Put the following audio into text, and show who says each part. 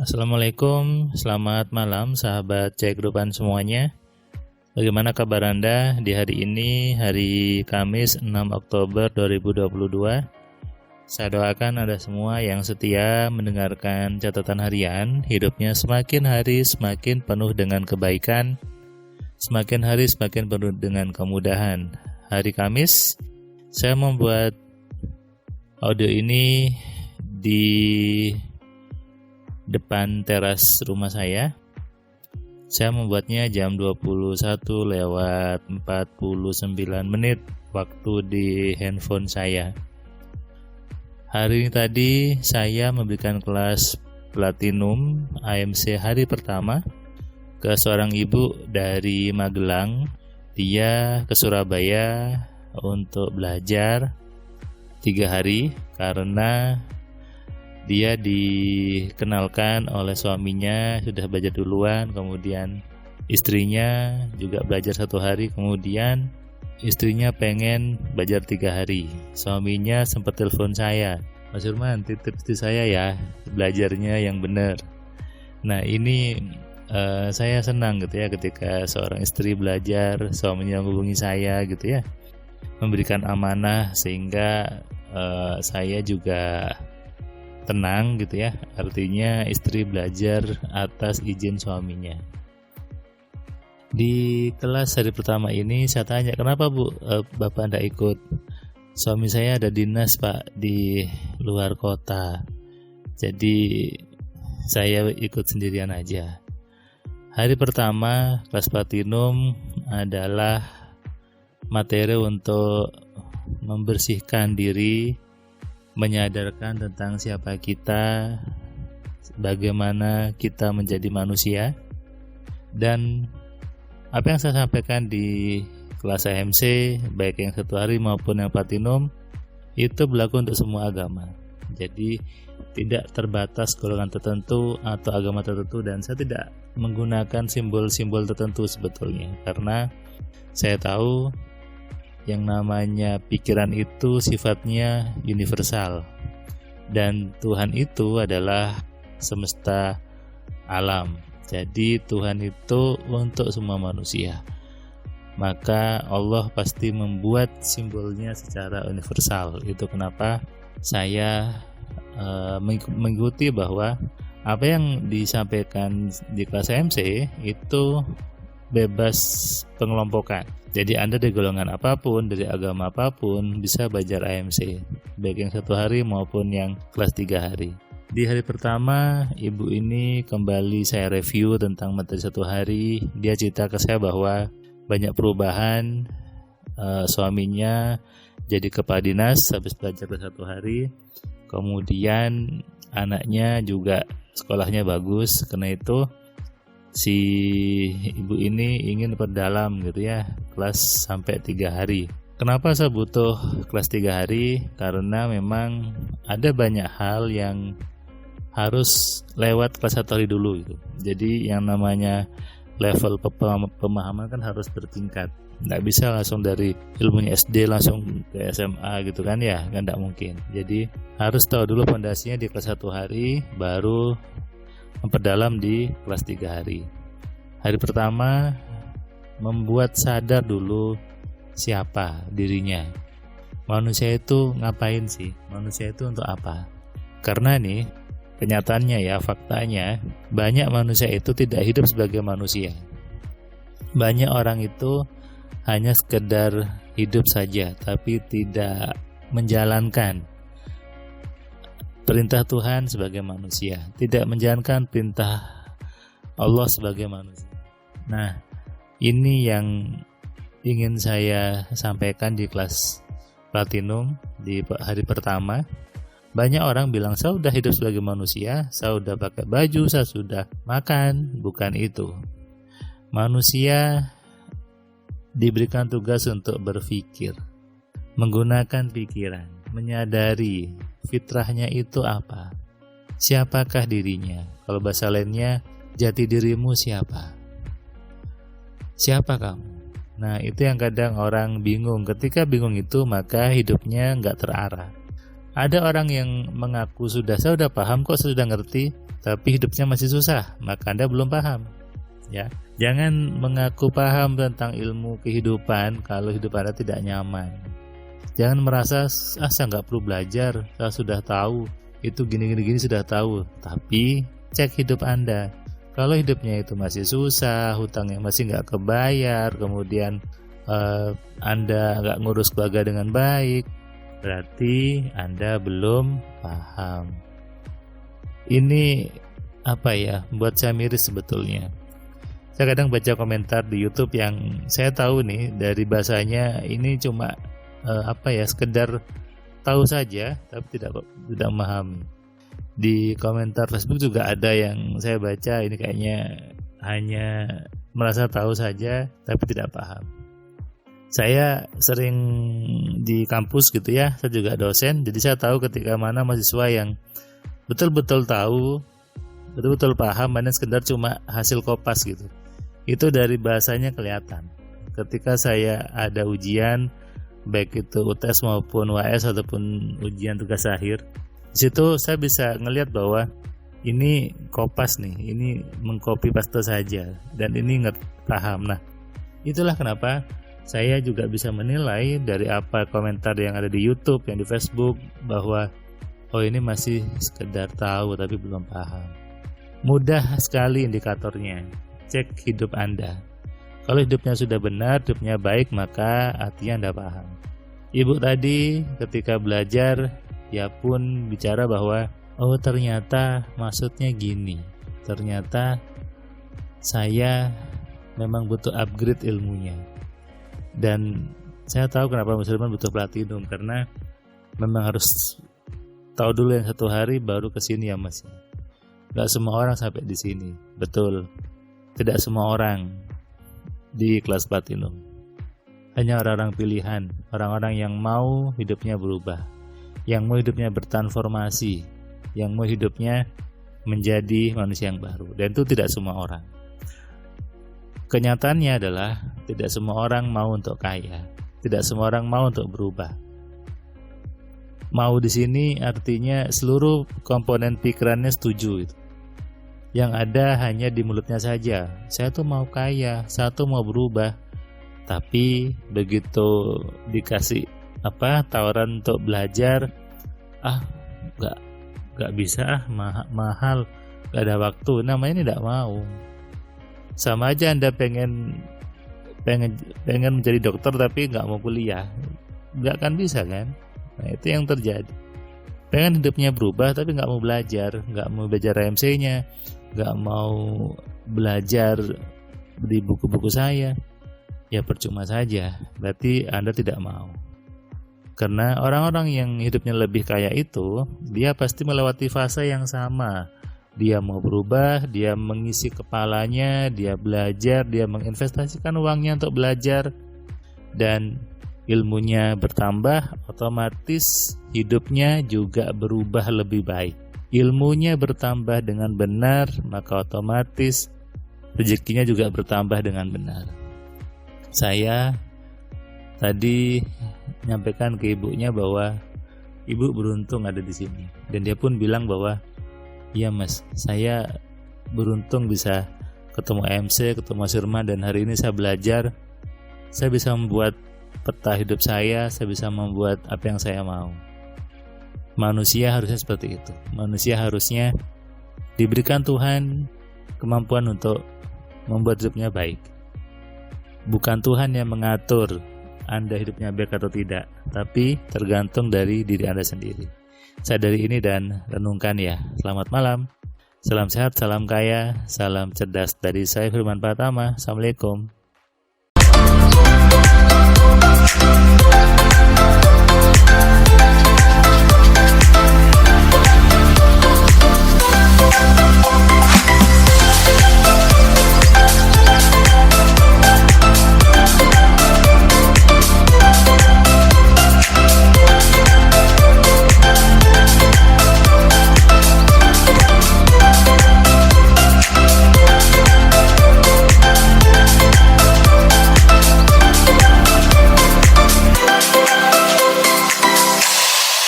Speaker 1: Assalamualaikum, selamat malam sahabat cek grupan semuanya. Bagaimana kabar Anda di hari ini, hari Kamis 6 Oktober 2022? Saya doakan Anda semua yang setia mendengarkan catatan harian, hidupnya semakin hari semakin penuh dengan kebaikan, semakin hari semakin penuh dengan kemudahan. Hari Kamis, saya membuat audio ini di depan teras rumah saya. Saya membuatnya jam 21:49 waktu di handphone saya. Hari ini tadi saya memberikan kelas Platinum AMC hari pertama ke seorang ibu dari Magelang. Dia ke Surabaya untuk belajar 3 hari karena dia dikenalkan oleh suaminya sudah belajar duluan, kemudian istrinya juga belajar 1 hari, kemudian istrinya pengen belajar 3 hari. Suaminya sempat telepon saya, Mas Firman, titip istri saya ya, belajarnya yang benar. Nah ini saya senang gitu ya ketika seorang istri belajar, suaminya menghubungi saya gitu ya, memberikan amanah sehingga saya juga tenang gitu ya, artinya istri belajar atas izin suaminya. Di kelas hari pertama ini saya tanya, kenapa Bu, Bapak tidak ikut? Suami saya ada dinas Pak di luar kota, jadi saya ikut sendirian aja. Hari pertama kelas Platinum adalah materi untuk membersihkan diri, menyadarkan tentang siapa kita, bagaimana kita menjadi manusia. Dan apa yang saya sampaikan di kelas AMC, baik yang 1 hari maupun yang Platinum, itu berlaku untuk semua agama. Jadi tidak terbatas golongan tertentu atau agama tertentu, dan saya tidak menggunakan simbol-simbol tertentu sebetulnya, karena saya tahu yang namanya pikiran itu sifatnya universal, dan Tuhan itu adalah semesta alam. Jadi Tuhan itu untuk semua manusia, maka Allah pasti membuat simbolnya secara universal. Itu kenapa saya mengikuti bahwa apa yang disampaikan di kelas MC itu bebas pengelompokan. Jadi Anda dari golongan apapun, dari agama apapun bisa belajar AMC, baik yang 1 hari maupun yang kelas 3 hari. Di hari pertama, ibu ini kembali saya review tentang materi 1 hari. Dia cerita ke saya bahwa banyak perubahan, suaminya jadi kepala dinas habis belajar ke 1 hari. Kemudian anaknya juga sekolahnya bagus, karena itu si ibu ini ingin perdalam gitu ya, kelas sampai 3 hari. Kenapa saya butuh kelas 3 hari? Karena memang ada banyak hal yang harus lewat kelas 1 hari dulu gitu. Jadi yang namanya level pemahaman kan harus bertingkat. Nggak bisa langsung dari ilmunya SD langsung ke SMA gitu kan ya, kan nggak mungkin. Jadi harus tahu dulu fondasinya di kelas 1 hari, baru memperdalam di kelas 3 hari. Hari pertama membuat sadar dulu siapa dirinya. Manusia itu ngapain sih? Manusia itu untuk apa? Karena nih kenyataannya ya, faktanya banyak manusia itu tidak hidup sebagai manusia. Banyak orang itu hanya sekedar hidup saja, tapi tidak menjalankan perintah Tuhan sebagai manusia, tidak menjalankan perintah Allah sebagai manusia. Nah, ini yang ingin saya sampaikan di kelas Platinum di hari pertama. Banyak orang bilang, saya sudah hidup sebagai manusia, saya sudah pakai baju, saya sudah makan. Bukan itu. Manusia diberikan tugas untuk berpikir, menggunakan pikiran, menyadari fitrahnya itu apa, siapakah dirinya. Kalau bahasa lainnya, jati dirimu siapa kamu. Nah itu yang kadang orang bingung. Ketika bingung itu maka hidupnya nggak terarah. Ada orang yang mengaku saya sudah paham kok, saya sudah ngerti, tapi hidupnya masih susah, maka Anda belum paham. Ya, jangan mengaku paham tentang ilmu kehidupan kalau hidup Anda tidak nyaman. Jangan merasa saya nggak perlu belajar, saya sudah tahu, itu gini sudah tahu. Tapi cek hidup Anda. Kalau hidupnya itu masih susah, hutangnya masih nggak kebayar, kemudian Anda nggak ngurus keluarga dengan baik, berarti Anda belum paham. Ini buat saya miris sebetulnya. Saya kadang baca komentar di YouTube yang saya tahu nih dari bahasanya ini cuma sekedar tahu saja, tapi tidak memahami. Di komentar Facebook juga ada yang saya baca ini kayaknya hanya merasa tahu saja tapi tidak paham. Saya sering di kampus gitu ya, saya juga dosen, jadi saya tahu ketika mana mahasiswa yang betul-betul tahu, betul-betul paham, mana sekedar cuma hasil kopas gitu. Itu dari bahasanya kelihatan. Ketika saya ada ujian, baik itu UTS maupun UAS ataupun ujian tugas akhir, di situ saya bisa ngelihat bahwa ini kopas nih, ini mengcopy paste saja, dan ini nggak paham. Nah, itulah kenapa saya juga bisa menilai dari apa komentar yang ada di YouTube, yang di Facebook, bahwa ini masih sekedar tahu tapi belum paham. Mudah sekali indikatornya, cek hidup Anda. Kalau hidupnya sudah benar, hidupnya baik, maka artinya Anda paham. Ibu tadi ketika belajar, dia pun bicara bahwa ternyata maksudnya gini, ternyata saya memang butuh upgrade ilmunya. Dan saya tahu kenapa Mas Firman butuh platinum, karena memang harus tahu dulu yang 1 hari baru ke sini ya Mas. Gak semua orang sampai di sini, betul. Tidak semua orang di kelas platinum. Hanya orang-orang pilihan, orang-orang yang mau hidupnya berubah, yang mau hidupnya bertransformasi, yang mau hidupnya menjadi manusia yang baru. Dan itu tidak semua orang. Kenyataannya adalah tidak semua orang mau untuk kaya, tidak semua orang mau untuk berubah. Mau di sini artinya seluruh komponen pikirannya setuju itu. Yang ada hanya di mulutnya saja. Saya tuh mau kaya, saya tuh mau berubah. Tapi begitu dikasih tawaran untuk belajar, nggak bisa, mahal, nggak ada waktu. Namanya tidak mau. Sama aja Anda pengen menjadi dokter tapi nggak mau kuliah, nggak akan bisa kan? Nah, itu yang terjadi. Pengen hidupnya berubah tapi nggak mau belajar AMC-nya, nggak mau belajar di buku-buku saya, ya percuma saja. Berarti Anda tidak mau. Karena orang-orang yang hidupnya lebih kaya itu, dia pasti melewati fase yang sama. Dia mau berubah, dia mengisi kepalanya, dia belajar, dia menginvestasikan uangnya untuk belajar, dan ilmunya bertambah, otomatis hidupnya juga berubah lebih baik. Ilmunya bertambah dengan benar, maka otomatis rezekinya juga bertambah dengan benar. Saya tadi menyampaikan ke ibunya bahwa ibu beruntung ada di sini, dan dia pun bilang bahwa iya Mas, saya beruntung bisa ketemu AMC, ketemu Mas Firman, dan hari ini saya belajar, saya bisa membuat peta hidup saya bisa membuat apa yang saya mau. Manusia harusnya seperti itu. Manusia harusnya diberikan Tuhan kemampuan untuk membuat hidupnya baik. Bukan Tuhan yang mengatur Anda hidupnya baik atau tidak, tapi tergantung dari diri Anda sendiri. Sadari ini dan renungkan ya. Selamat malam. Salam sehat, salam kaya, salam cerdas dari saya Firman Pratama. Assalamualaikum.